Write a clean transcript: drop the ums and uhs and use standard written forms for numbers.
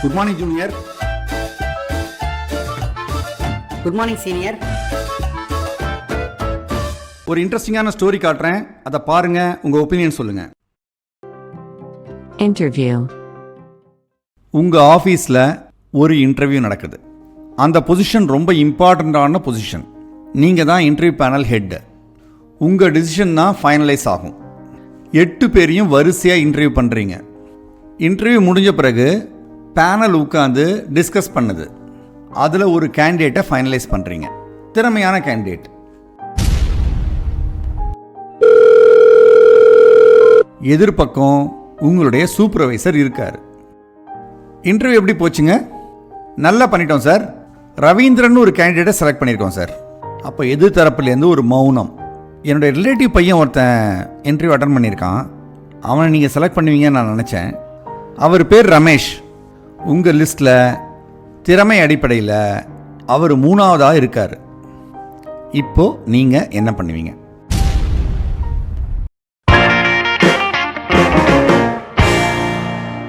Good morning junior. Good morning senior. ஒரு இன்ட்ரெஸ்டிங்கான story காட்டுறேன், அதை பாருங்க, உங்க ஒப்பீனியன் சொல்லுங்க. Interview. உங்க ஆஃபீஸில் ஒரு இன்டர்வியூ நடக்குது. அந்த பொசிஷன் ரொம்ப இம்பார்ட்டண்ட்டான பொசிஷன். நீங்கள் தான் இன்டர்வியூ பேனல் ஹெட். உங்கள் டிசிஷன் தான் ஃபைனலைஸ் ஆகும். 8 பேரையும் வரிசையாக இன்டர்வியூ பண்ணுறீங்க. இன்டர்வியூ முடிஞ்ச பிறகு பேனல் உட்காந்து டிஸ்கஸ் பண்ணுது. அதில் ஒரு கேண்டிடேட்டை ஃபைனலைஸ் பண்ணுறீங்க, திறமையான கேண்டிடேட். எதிர்பக்கம் உங்களுடைய சூப்பர்வைசர் இருக்கார். இன்டர்வியூ எப்படி போச்சுங்க? நல்லா பண்ணிட்டோம் சார், ரவீந்திரன் ஒரு கேண்டிடேட்டை செலக்ட் பண்ணியிருக்கோம் சார். அப்போ எதிர் தரப்புலேருந்து ஒரு மௌனம். என்னுடைய ரிலேட்டிவ் பையன் ஒருத்தன் இன்டர்வியூ அட்டன் பண்ணியிருக்கான், அவனை நீங்கள் செலக்ட் பண்ணுவீங்கன்னு நான் நினச்சேன். அவர் பேர் ரமேஷ். உங்கள் லிஸ்ட்டில் திறமை அடிப்படையில் அவர் 3ஆவதாக இருக்கார். இப்போது நீங்கள் என்ன பண்ணுவீங்க?